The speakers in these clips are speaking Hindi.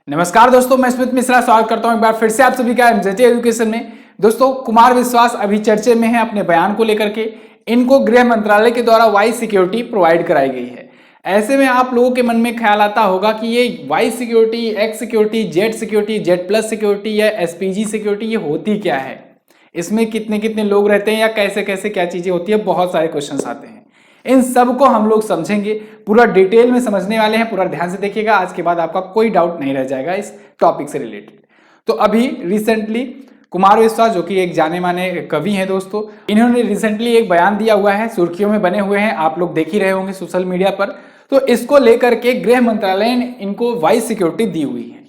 नमस्कार दोस्तों, मैं स्मित मिश्रा स्वागत करता हूं एक बार फिर से आप सभी का एमजेटी एजुकेशन में। दोस्तों, कुमार विश्वास अभी चर्चे में हैं अपने बयान को लेकर के। इनको गृह मंत्रालय के द्वारा वाई सिक्योरिटी प्रोवाइड कराई गई है। ऐसे में आप लोगों के मन में ख्याल आता होगा कि ये Y security, X security, Z plus security या एसपीजी सिक्योरिटी ये होती क्या है, इसमें कितने कितने लोग रहते हैं या कैसे कैसे क्या चीजें होती है। बहुत सारे क्वेश्चन आते हैं, इन सब को हम लोग समझेंगे, पूरा डिटेल में समझने वाले हैं। पूरा ध्यान से देखिएगा, आज के बाद आपका कोई डाउट नहीं रह जाएगा इस टॉपिक से रिलेटेड। तो अभी रिसेंटली कुमार विश्वास, जो कि एक जाने माने कवि हैं दोस्तों, इन्होंने रिसेंटली एक बयान दिया हुआ है, सुर्खियों में बने हुए हैं, आप लोग देख ही रहे होंगे सोशल मीडिया पर। तो इसको लेकर के गृह मंत्रालय ने इनको वाई सिक्योरिटी दी हुई है।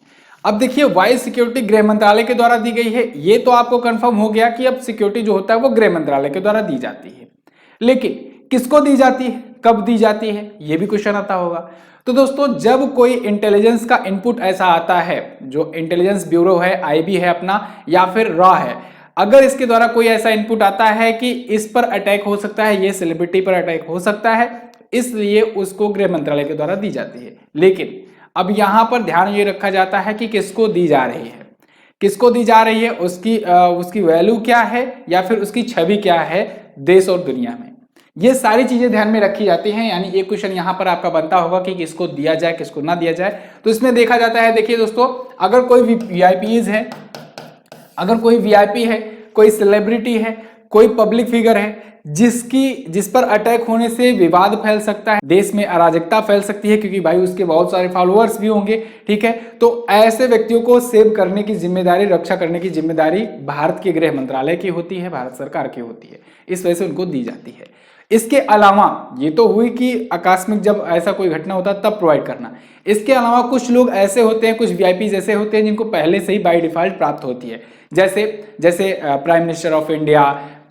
अब देखिए, वाई सिक्योरिटी गृह मंत्रालय के द्वारा दी गई है, ये तो आपको कंफर्म हो गया कि अब सिक्योरिटी जो होता है वो गृह मंत्रालय के द्वारा दी जाती है। लेकिन किसको दी जाती है, कब दी जाती है, यह भी क्वेश्चन आता होगा। तो दोस्तों, जब कोई इंटेलिजेंस का इनपुट ऐसा आता है, जो इंटेलिजेंस ब्यूरो है, आईबी है अपना, या फिर रॉ है, अगर इसके द्वारा कोई ऐसा इनपुट आता है कि इस पर अटैक हो सकता है, ये सेलिब्रिटी पर अटैक हो सकता है, इसलिए उसको गृह मंत्रालय के द्वारा दी जाती है। लेकिन अब यहां पर ध्यान ये रखा जाता है कि किसको दी जा रही है, किसको दी जा रही है, उसकी वैल्यू क्या है या फिर उसकी छवि क्या है देश और दुनिया में। ये सारी चीजें ध्यान में रखी जाती हैं। यानी ये क्वेश्चन यहां पर आपका बनता होगा कि किसको दिया जाए, किसको ना दिया जाए। तो इसमें देखा जाता है, देखिए दोस्तों, अगर कोई वीआईपीज है, अगर कोई वीआईपी है, कोई सेलिब्रिटी है, कोई पब्लिक फिगर है जिस पर अटैक होने से विवाद फैल सकता है, देश में अराजकता फैल सकती है, क्योंकि भाई उसके बहुत सारे फॉलोअर्स भी होंगे, ठीक है। तो ऐसे व्यक्तियों को सेव करने की जिम्मेदारी, रक्षा करने की जिम्मेदारी भारत के गृह मंत्रालय की होती है, भारत सरकार की होती है। इस वजह से उनको दी जाती है। इसके अलावा ये तो हुई कि आकस्मिक जब ऐसा कोई घटना होता है तब प्रोवाइड करना। इसके अलावा कुछ लोग ऐसे होते हैं, कुछ वीआईपीज ऐसे होते हैं जिनको पहले से ही बाय डिफॉल्ट प्राप्त होती है, जैसे prime minister of India,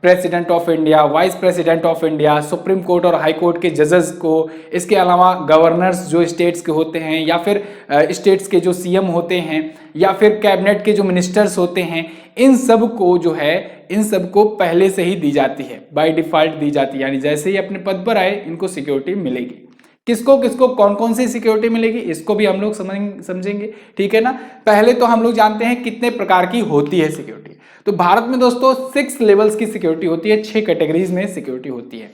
president of India, vice president of India, supreme court और हाई कोर्ट के जजेस को। इसके अलावा गवर्नर्स जो स्टेट्स के होते हैं, या फिर स्टेट्स के जो सीएम होते हैं, या फिर कैबिनेट के जो मिनिस्टर्स होते हैं, इन सब को जो है, इन सब को पहले से ही दी जाती है, बाय डिफॉल्ट दी जाती है। यानी जैसे ही अपने पद पर आए इनको सिक्योरिटी मिलेगी। किसको किसको कौन कौन सी सिक्योरिटी मिलेगी, इसको भी हम लोग समझेंगे, ठीक है ना। पहले तो हम लोग जानते हैं कितने प्रकार की होती है सिक्योरिटी। तो भारत में दोस्तों 6 लेवल्स की सिक्योरिटी होती है, 6 कैटेगरीज में सिक्योरिटी होती है।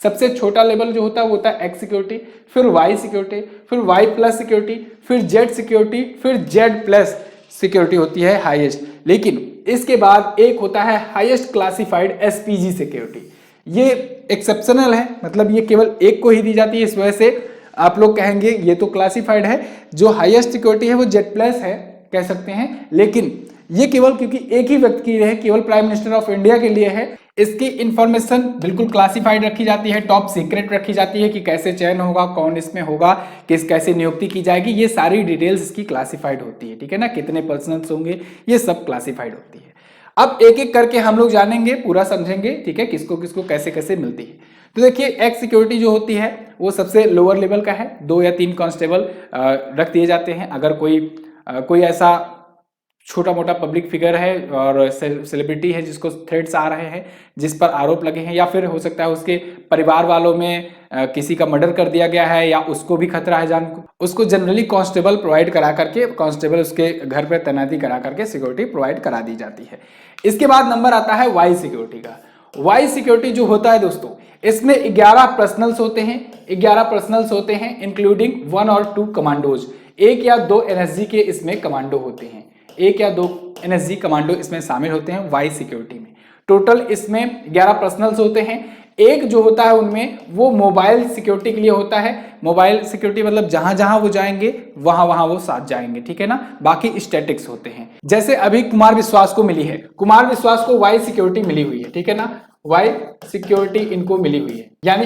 सबसे छोटा लेवल जो होता है वो होता है एक्स सिक्योरिटी, फिर वाई सिक्योरिटी, फिर वाई प्लस सिक्योरिटी, फिर जेड सिक्योरिटी, फिर जेड प्लस सिक्योरिटी होती है हाईएस्ट। लेकिन इसके बाद एक होता है हाईएस्ट क्लासिफाइड एसपीजी सिक्योरिटी। ये एक्सेप्शनल है, मतलब ये केवल एक को ही दी जाती है। इस वजह से आप लोग कहेंगे ये तो क्लासिफाइड है, जो हाईएस्ट सिक्योरिटी है वो जेड प्लस है कह सकते हैं, लेकिन ये केवल क्योंकि एक ही व्यक्ति की है, केवल प्राइम मिनिस्टर ऑफ इंडिया के लिए है। इसकी इंफॉर्मेशन बिल्कुल क्लासिफाइड रखी जाती है, टॉप सीक्रेट रखी जाती है कि कैसे चयन होगा, कौन इसमें होगा, कैसे नियुक्ति की जाएगी, ये सारी डिटेल्स इसकी क्लासिफाइड होती है, ठीक है ना। कितने पर्सनल्स होंगे, ये सब क्लासिफाइड होती है। अब एक एक करके हम लोग जानेंगे, पूरा समझेंगे, ठीक है, किसको किसको कैसे कैसे मिलती है। तो देखिए, एक्स सिक्योरिटी जो होती है वो सबसे लोअर लेवल का है, 2 या 3 कांस्टेबल रख दिए जाते हैं। अगर कोई ऐसा छोटा मोटा पब्लिक फिगर है और सेलिब्रिटी है जिसको थ्रेट्स आ रहे हैं, जिस पर आरोप लगे हैं, या फिर हो सकता है उसके परिवार वालों में किसी का मर्डर कर दिया गया है, या उसको भी खतरा है जान को, उसको जनरली कांस्टेबल प्रोवाइड करा करके, कांस्टेबल उसके घर पर तैनाती करा करके सिक्योरिटी प्रोवाइड करा दी जाती है। इसके बाद नंबर आता है वाई सिक्योरिटी का। वाई सिक्योरिटी जो होता है दोस्तों, इसमें 11 पर्सनल्स होते हैं, 11 पर्सनल्स होते हैं इंक्लूडिंग 1 और 2 कमांडोज। 1 या 2 एनएसजी के इसमें कमांडो होते हैं, 1 या 2 एनएसजी कमांडो इसमें शामिल होते हैं वाई सिक्योरिटी में। टोटल इसमें 11 पर्सनल्स होते हैं। एक जो होता है उनमें वो मोबाइल सिक्योरिटी के लिए होता है। मोबाइल सिक्योरिटी मतलब जहां जहां वो जाएंगे वहां वहां वो साथ जाएंगे, ठीक है ना। बाकी स्टैटिक्स होते हैं। जैसे अभी कुमार विश्वास को मिली है, कुमार विश्वास को वाई सिक्योरिटी मिली हुई है, ठीक है ना, वाई सिक्योरिटी इनको मिली हुई है। यानी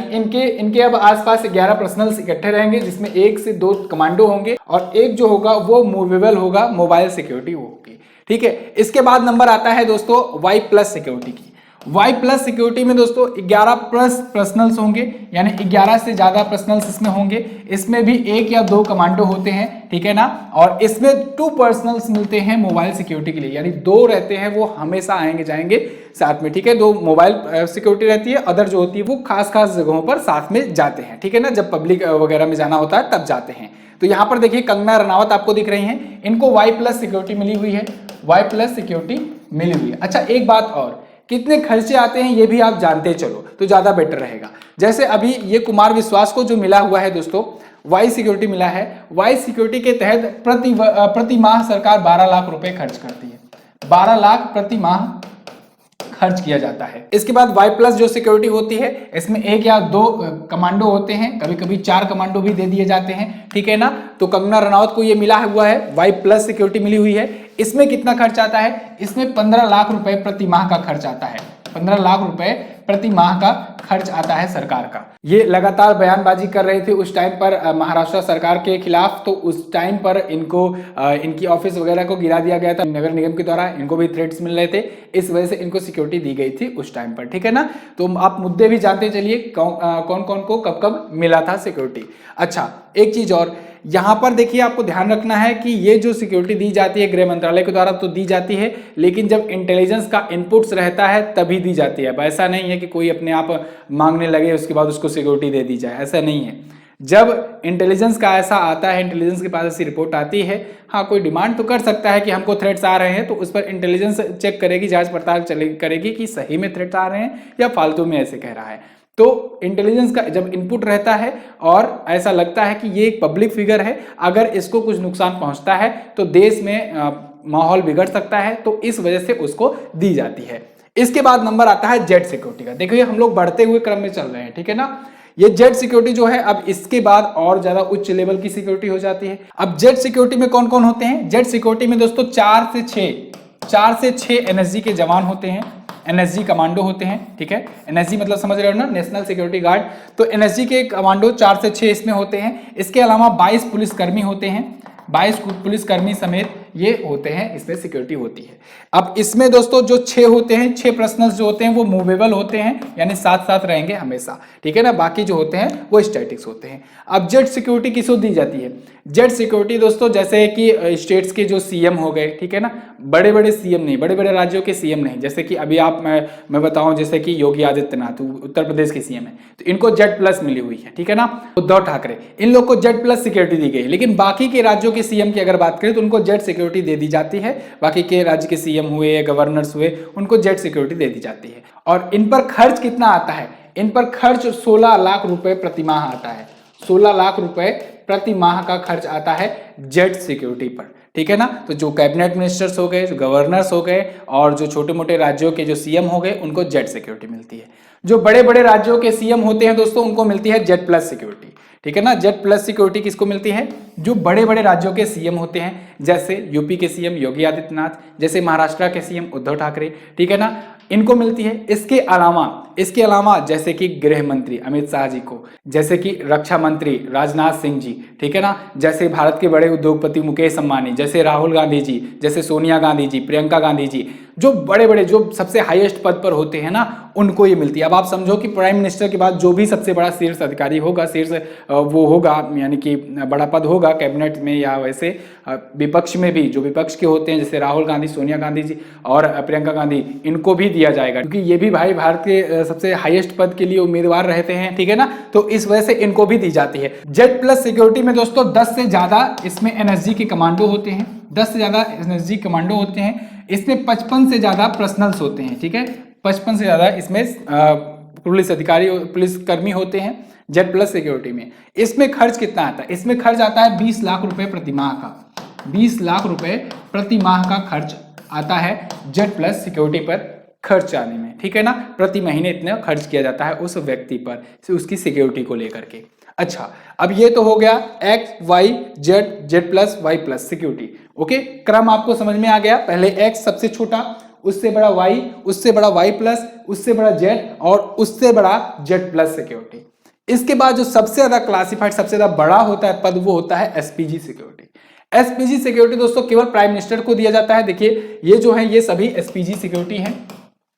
इनके अब आसपास 11 पर्सनल्स इकट्ठे रहेंगे, जिसमें 1 से 2 कमांडो होंगे और एक जो होगा वो मूवेबल होगा, मोबाइल सिक्योरिटी होगी, ठीक है। इसके बाद नंबर आता है दोस्तों वाई प्लस सिक्योरिटी की। वाई प्लस सिक्योरिटी में दोस्तों 11 प्लस पर्सनल्स होंगे, यानी 11 से ज्यादा पर्सनल्स इसमें होंगे। इसमें भी 1 या 2 कमांडो होते हैं, ठीक है ना। और इसमें 2 पर्सनल्स मिलते हैं मोबाइल सिक्योरिटी के लिए, यानी 2 रहते हैं, वो हमेशा आएंगे जाएंगे साथ में, ठीक है। 2 मोबाइल सिक्योरिटी रहती है, अदर जो होती है वो खास खास जगहों पर साथ में जाते हैं, ठीक है ना। जब पब्लिक वगैरह में जाना होता है तब जाते हैं। तो यहाँ पर देखिए कंगना रनावत आपको दिख रही हैं, इनको Y+ सिक्योरिटी मिली हुई है, Y+ सिक्योरिटी मिली हुई है। अच्छा एक बात और, कितने खर्चे आते हैं ये भी आप जानते चलो तो ज्यादा बेटर रहेगा। जैसे अभी ये कुमार विश्वास को जो मिला हुआ है दोस्तों वाई सिक्योरिटी मिला है, वाई सिक्योरिटी के तहत प्रति माह सरकार 12 लाख रुपए खर्च करती है, 12 लाख प्रति माह खर्च किया जाता है। इसके बाद Y+ जो सिक्योरिटी होती है इसमें 1 या 2 कमांडो होते हैं, कभी कभी 4 कमांडो भी दे दिए जाते हैं, ठीक है ना। तो कंगना रनावत को ये मिला हुआ है, Y+ सिक्योरिटी मिली हुई है। इसमें कितना खर्च आता है, इसमें 15 लाख रुपए प्रति माह का खर्च आता है, 15 लाख रुपए प्रति माह का खर्च आता है सरकार का। ये लगातार बयानबाजी कर रहे थे उस टाइम पर महाराष्ट्र सरकार के खिलाफ, तो उस टाइम पर इनको इनकी ऑफिस वगैरह को गिरा दिया गया था नगर निगम के द्वारा, इनको भी थ्रेट्स मिल रहे थे, इस वजह से इनको सिक्योरिटी दी गई थी उस टाइम पर, ठीक है ना। तो आप मुद्दे भी जानते चलिए कौन कौन को कब कब मिला था सिक्योरिटी। अच्छा एक चीज और यहाँ पर देखिए, आपको ध्यान रखना है कि ये जो सिक्योरिटी दी जाती है गृह मंत्रालय के द्वारा तो दी जाती है, लेकिन जब इंटेलिजेंस का इनपुट्स रहता है तभी दी जाती है। ऐसा नहीं है कि कोई अपने आप मांगने लगे उसके बाद उसको सिक्योरिटी दे दी जाए, ऐसा नहीं है। जब इंटेलिजेंस का ऐसा आता है, इंटेलिजेंस के पास ऐसी रिपोर्ट आती है, हाँ कोई डिमांड तो कर सकता है कि हमको थ्रेट्स आ रहे हैं, तो उस पर इंटेलिजेंस चेक करेगी, जांच पड़ताल करेगी कि सही में थ्रेट्स आ रहे हैं या फालतू में ऐसे कह रहा है। तो इंटेलिजेंस का जब इनपुट रहता है और ऐसा लगता है कि ये एक पब्लिक फिगर है, अगर इसको कुछ नुकसान पहुंचता है तो देश में माहौल बिगड़ सकता है, तो इस वजह से उसको दी जाती है। इसके बाद नंबर आता है जेट सिक्योरिटी का। देखिए हम लोग बढ़ते हुए क्रम में चल रहे हैं, ठीक है ना। ये जेट सिक्योरिटी जो है अब इसके बाद और ज्यादा उच्च लेवल की सिक्योरिटी हो जाती है। अब जेट सिक्योरिटी में कौन कौन होते हैं, जेट सिक्योरिटी में दोस्तों 4 से 6 एनएसजी के जवान होते हैं, एनएसजी कमांडो होते हैं, ठीक है। एनएसजी मतलब समझ रहे हो ना, नेशनल सिक्योरिटी गार्ड। तो एनएसजी के कमांडो 4 से 6 इसमें होते हैं। इसके अलावा 22 पुलिसकर्मी होते हैं, 22 पुलिसकर्मी समेत ये होते हैं, इसमें सिक्योरिटी होती है। अब इसमें दोस्तों जो 6 होते हैं, 6 पर्सनल्स जो होते हैं वो मूवेबल होते हैं, यानी साथ साथ रहेंगे हमेशा, ठीक है ना। बाकी जो होते हैं वो स्टैटिक्स होते हैं। अब जेट सिक्योरिटी किसको दी जाती है, जेट सिक्योरिटी दोस्तों जैसे कि स्टेट्स के जो सीएम हो गए, ठीक है ना, बड़े बड़े सीएम नहीं, बड़े बड़े राज्यों के सीएम नहीं, जैसे कि अभी मैं बताऊं जैसे कि योगी आदित्यनाथ उत्तर प्रदेश के सीएम है, तो इनको जेट+ मिली हुई है, ठीक है ना। उद्धव ठाकरे, इन लोग को जेट+ सिक्योरिटी दी गई। लेकिन बाकी के राज्यों के सीएम की अगर बात करें तो उनको जेट सिक्योरिटी दे दी जाती है। बाकी के राज्य के सीएम हुए या गवर्नर्स हुए, उनको जेट सिक्योरिटी दे दी जाती है। और इन पर खर्च कितना आता है, इन पर खर्च 16 लाख रुपए प्रति माह आता है, 16 लाख रुपए प्रति माह का खर्च आता है जेट सिक्योरिटी पर, ठीक है ना। तो जो कैबिनेट मिनिस्टर्स हो गए, जो गवर्नर्स हो गए और जो छोटे मोटे राज्यों के जो सीएम हो गए, उनको जेट सिक्योरिटी मिलती है। जो बड़े बड़े राज्यों के सीएम होते हैं दोस्तों, उनको मिलती है जेट+ सिक्योरिटी, ठीक है ना। जेट+ सिक्योरिटी किसको मिलती है, जो बड़े बड़े राज्यों के सीएम होते हैं, जैसे यूपी के सीएम योगी आदित्यनाथ, जैसे महाराष्ट्र के सीएम उद्धव ठाकरे, ठीक है ना, इनको मिलती है। इसके अलावा जैसे कि गृह मंत्री अमित शाह जी को, जैसे कि रक्षा मंत्री राजनाथ सिंह जी, ठीक है ना, जैसे भारत के बड़े उद्योगपति मुकेश अंबानी, जैसे राहुल गांधी जी, जैसे सोनिया गांधी जी, प्रियंका गांधी जी, जो बड़े बड़े जो सबसे हाईएस्ट पद पर होते हैं ना, उनको ये मिलती है। अब आप समझो कि प्राइम मिनिस्टर के बाद जो भी सबसे बड़ा शीर्ष अधिकारी होगा, शीर्ष वो होगा, यानी कि बड़ा पद होगा कैबिनेट में या वैसे विपक्ष में भी, जो विपक्ष के होते हैं जैसे राहुल गांधी, सोनिया गांधी जी और प्रियंका गांधी, इनको भी दिया जाएगा, क्योंकि ये भी भाई भारत के सबसे हाईएस्ट पद के लिए उम्मीदवार रहते हैं, ठीक है ना। तो इस वजह से इनको भी दी जाती है। जेट+ सिक्योरिटी में दोस्तों 10 से ज्यादा इसमें एनएसजी के कमांडो होते हैं, 10 से ज्यादा एनएसजी कमांडो होते हैं। इसमें 55 से ज्यादा पर्सनल्स होते हैं, ठीक है, 55 से ज्यादा इसमें पुलिस अधिकारी, पुलिसकर्मी होते हैं जेट+ सिक्योरिटी में। इसमें खर्च कितना आता है, इसमें खर्च आता है 20 लाख रुपए प्रति माह का, 20 लाख रुपए प्रति माह का खर्च आता है जेट+ सिक्योरिटी पर खर्च आने में, ठीक है ना। प्रति महीने इतना खर्च किया जाता है उस व्यक्ति पर, उसकी सिक्योरिटी को लेकर के। अच्छा, अब ये तो हो गया एक्स वाई जेड, जेट+ Y+ सिक्योरिटी, ओके। क्रम आपको समझ में आ गया, पहले एक्स सबसे छोटा, उससे बड़ा वाई, उससे बड़ा Y+, उससे बड़ा जेड और उससे बड़ा जेट+ सिक्योरिटी। इसके बाद जो सबसे ज्यादा क्लासिफाइड, सबसे ज्यादा बड़ा होता है पद, वो होता है एसपीजी सिक्योरिटी। एसपीजी सिक्योरिटी दोस्तों केवल प्राइम मिनिस्टर को दिया जाता है। देखिए ये जो है ये सभी एसपीजी सिक्योरिटी है,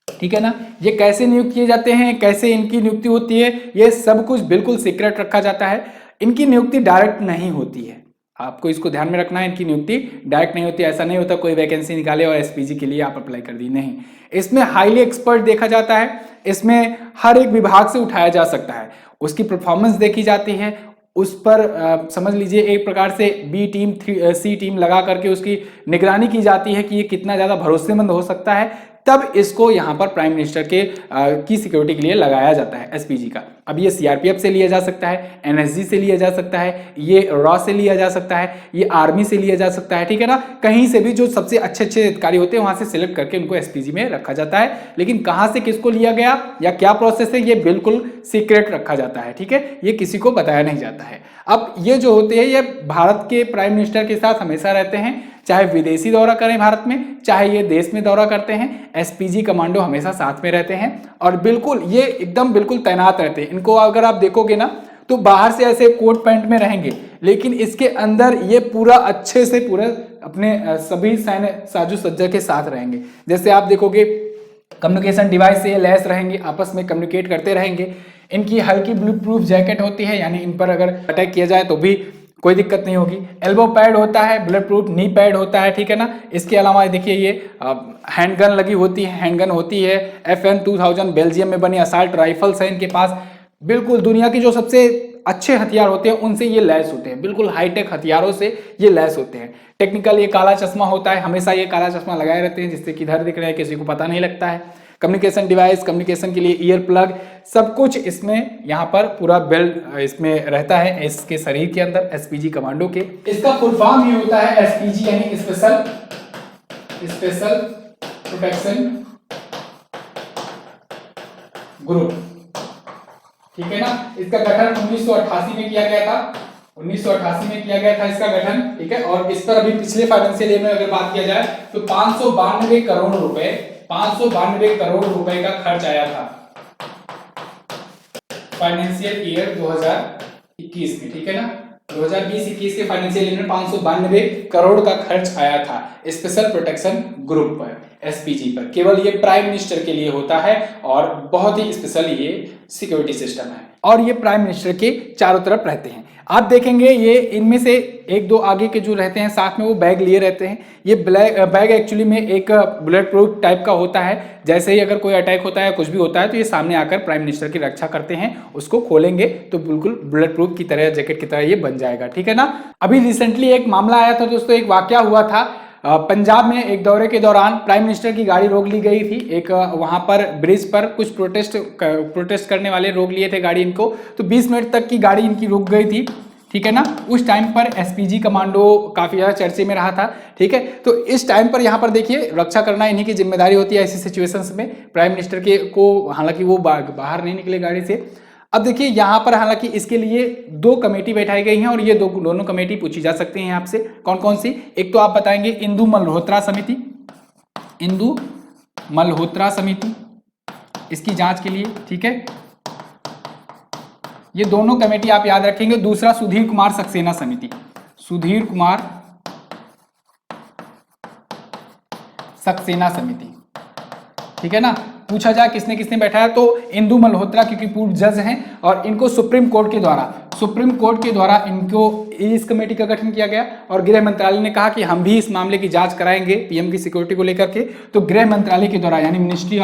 ठीक है ना। ये कैसे नियुक्त किए जाते हैं, कैसे इनकी नियुक्ति होती है, ये सब कुछ बिल्कुल सीक्रेट रखा जाता है। इनकी नियुक्ति डायरेक्ट नहीं होती है, आपको इसको ध्यान में रखना है, इनकी नियुक्ति डायरेक्ट नहीं होती। ऐसा नहीं होता कोई वैकेंसी निकाले और एसपीजी के लिए आप अप्लाई कर दी, नहीं। इसमें हाईली एक्सपर्ट देखा जाता है, इसमें हर एक विभाग से उठाया जा सकता है, उसकी परफॉर्मेंस देखी जाती है, उस पर समझ लीजिए एक प्रकार से बी टीम सी टीम लगा करके उसकी निगरानी की जाती है कि ये कितना ज़्यादा भरोसेमंद हो सकता है, तब इसको यहाँ पर प्राइम मिनिस्टर के की सिक्योरिटी के लिए लगाया जाता है एसपीजी का। अब ये सीआरपीएफ से लिया जा सकता है, एनएसजी से लिया जा सकता है, ये रॉ से लिया जा सकता है, ये आर्मी से लिया जा सकता है, ठीक है ना। कहीं से भी जो सबसे अच्छे अच्छे अधिकारी होते हैं वहां से सिलेक्ट करके उनको एसपीजी में रखा जाता है। लेकिन कहां से किसको लिया गया या क्या प्रोसेस है, ये बिल्कुल सीक्रेट रखा जाता है, ठीक है, ये किसी को बताया नहीं जाता है। अब ये जो होते हैं ये भारत के प्राइम मिनिस्टर के साथ हमेशा रहते हैं, चाहे विदेशी दौरा करें भारत में, चाहे ये देश में दौरा करते हैं, एसपीजी कमांडो हमेशा साथ में रहते हैं और बिल्कुल ये एकदम बिल्कुल तैनात रहते हैं। इनको अगर आप देखोगे ना तो बाहर से ऐसे कोट पैंट में रहेंगे, लेकिन इसके अंदर ये पूरा अच्छे से पूरे अपने सभी सैन्य साजो सज्जा के साथ रहेंगे। जैसे आप देखोगे कम्युनिकेशन डिवाइस से लैस रहेंगे, आपस में कम्युनिकेट करते रहेंगे। इनकी हल्की बुलेट प्रूफ जैकेट होती है, यानी इन पर अगर अटैक किया जाए तो भी कोई दिक्कत नहीं होगी। एल्बो पैड होता है, बुलेट प्रूफ नी पैड होता है, ठीक है ना। इसके अलावा देखिए ये हैंडगन लगी होती है, हैंडगन होती है FN 2000 बेल्जियम में बनी असाल्ट राइफल्स है इनके पास। बिल्कुल दुनिया की जो सबसे अच्छे हथियार होते हैं उनसे ये लैस होते हैं, बिल्कुल हाईटेक हथियारों से ये लैस होते हैं। टेक्निकल ये काला चश्मा होता है, हमेशा ये काला चश्मा लगाए रहते हैं जिससे कि इधर दिख रहे हैं किसी को पता नहीं लगता है। कम्युनिकेशन डिवाइस, कम्युनिकेशन के लिए ईयर प्लग, सब कुछ इसमें यहाँ पर पूरा बेल्ट इसमें रहता है इसके शरीर के अंदर एसपीजी कमांडो के। इसका फुल फॉर्म ये होता है एसपीजी यानी स्पेशल प्रोटेक्शन ग्रुप, ठीक है ना। इसका गठन 1988 में किया गया था, 1988 में किया गया था इसका गठन, ठीक है। और इस पर अभी पिछले फाइनेंशियल ईयर में अगर बात किया जाए तो 592 करोड़ रुपए, 592 करोड़ रुपए का खर्च आया था फाइनेंशियल ईयर 2021 में, ठीक है ना। 2020-21 के फाइनेंशियल ईयर में 592 करोड़ का खर्च आया था स्पेशल प्रोटेक्शन ग्रुप पर, एसपीजी पर। केवल ये प्राइम मिनिस्टर के लिए होता है और बहुत ही स्पेशल ये सिक्योरिटी सिस्टम है और ये प्राइम मिनिस्टर के चारों तरफ रहते हैं। आप देखेंगे ये इनमें से एक दो आगे के जो रहते हैं साथ में वो बैग लिए रहते हैं। ये बैग एक्चुअली में एक बुलेट प्रूफ टाइप का होता है, जैसे ही अगर कोई अटैक होता है कुछ भी होता है तो ये सामने आकर प्राइम मिनिस्टर की रक्षा करते हैं। उसको खोलेंगे तो बिल्कुल बुलेट प्रूफ की तरह, जैकेट की तरह ये बन जाएगा, ठीक है ना। अभी रिसेंटली एक मामला आया था दोस्तों, एक वाकया हुआ था पंजाब में। एक दौरे के दौरान प्राइम मिनिस्टर की गाड़ी रोक ली गई थी। एक वहां पर ब्रिज पर कुछ प्रोटेस्ट करने वाले रोक लिए थे गाड़ी इनको, तो 20 मिनट तक की गाड़ी इनकी रुक गई थी, ठीक है ना। उस टाइम पर एसपीजी कमांडो काफी ज्यादा चर्चे में रहा था, ठीक है। तो इस टाइम पर यहाँ पर देखिए रक्षा करना इन्हीं की जिम्मेदारी होती है ऐसी सिचुएशंस में। प्राइम मिनिस्टर के को हालांकि वो बाहर नहीं निकले गाड़ी से। अब देखिए यहाँ पर हालांकि इसके लिए दो कमेटी बैठाई गई हैं और ये दोनों कमेटी पूछी जा सकती हैं आपसे, कौन कौन सी। एक तो आप बताएंगे इंदु मल्होत्रा समिति, इंदु मल्होत्रा समिति इसकी जांच के लिए, ठीक है। ये दोनों कमेटी आप याद रखेंगे। दूसरा सुधीर कुमार सक्सेना समिति, सुधीर कुमार सक्सेना समिति, ठीक है ना। पूछा जाए किसने किसने बैठाया तो इंदु मल्होत्रा, क्योंकि पूर्व जज हैं और इनको सुप्रीम कोर्ट के द्वारा इनको इस कमेटी का गठन किया गया। और गृह मंत्रालय ने कहा कि हम भी इस मामले की जांच कराएंगे पीएम की सिक्योरिटी को लेकर के, तो गृह मंत्रालय के द्वारा यानी मिनिस्ट्री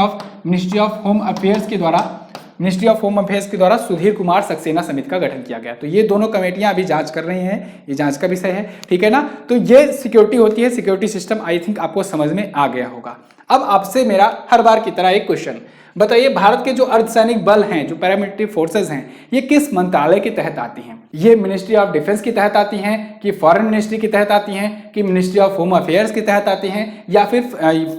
ऑफ होम अफेयर्स के द्वारा सुधीर कुमार सक्सेना समिति का गठन किया गया। तो ये दोनों कमेटियां अभी जांच कर रही हैं, ये जांच का विषय है, ठीक है ना। तो ये सिक्योरिटी होती है, सिक्योरिटी सिस्टम आई थिंक आपको समझ में आ गया होगा। अब आपसे मेरा हर बार की तरह एक क्वेश्चन, बताइए भारत के जो अर्धसैनिक बल हैं, जो पैरामिलिट्री फोर्सेस हैं, ये किस मंत्रालय के तहत आती हैं? ये मिनिस्ट्री ऑफ डिफेंस की तहत आती हैं कि फॉरेन मिनिस्ट्री की तहत आती हैं कि मिनिस्ट्री ऑफ होम अफेयर्स की तहत आती हैं या फिर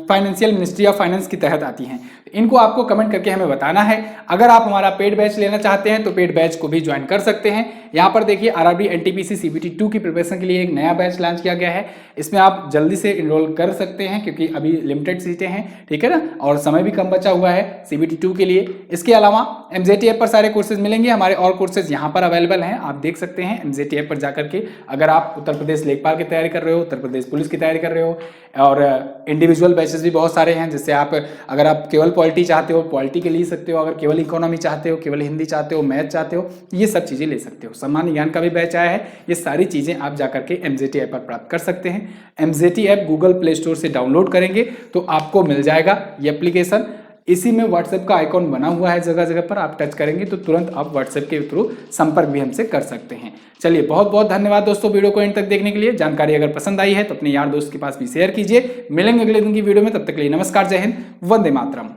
फाइनेंशियल मिनिस्ट्री ऑफ फाइनेंस की तहत आती हैं? इनको आपको कमेंट करके हमें बताना है। अगर आप हमारा पेड बैच लेना चाहते हैं तो पेड बैच को भी ज्वाइन कर सकते हैं। यहाँ पर देखिए आरआरबी एनटीपीसी सीबीटी 2 की प्रिपरेशन के लिए एक नया बैच लॉन्च किया गया है। इसमें आप जल्दी से इनरोल कर सकते हैं क्योंकि अभी लिमिटेड सीटें हैं, ठीक है ना, और समय भी कम बचा हुआ है सीबीटी 2 के लिए। इसके अलावा एमजेटी ऐप पर सारे कोर्सेज मिलेंगे, हमारे और कोर्सेज यहाँ पर अवेलेबल हैं, आप देख सकते हैं एमजेटी ऐप पर जाकर के। अगर आप उत्तर प्रदेश लेखपाल की तैयारी कर रहे हो, उत्तर प्रदेश पुलिस की तैयारी कर रहे हो, और इंडिविजुअल बैचेस भी बहुत सारे हैं, जिससे आप अगर आप केवल पॉलिटी चाहते हो पॉलिटी के ले सकते हो, अगर केवल इकोनॉमी चाहते हो, केवल हिंदी चाहते हो, मैथ चाहते हो, ये सब चीज़ें ले सकते हो। सामान्य ज्ञान का भी बैच आया है, ये सारी चीज़ें आप जाकर के एमजेटी ऐप पर प्राप्त कर सकते हैं। MJT app Google play store से डाउनलोड करेंगे तो आपको मिल जाएगा ये एप्लीकेशन। इसी में व्हाट्सएप का आइकॉन बना हुआ है, जगह जगह पर आप टच करेंगे तो तुरंत आप व्हाट्सएप के थ्रू संपर्क भी हमसे कर सकते हैं। चलिए बहुत बहुत धन्यवाद दोस्तों वीडियो को एंड तक देखने के लिए। जानकारी अगर पसंद आई है तो अपने यार दोस्त के पास भी शेयर कीजिए। मिलेंगे अगले दिन की वीडियो में, तब तक के लिए नमस्कार, जय हिंद, वंदे मातरम।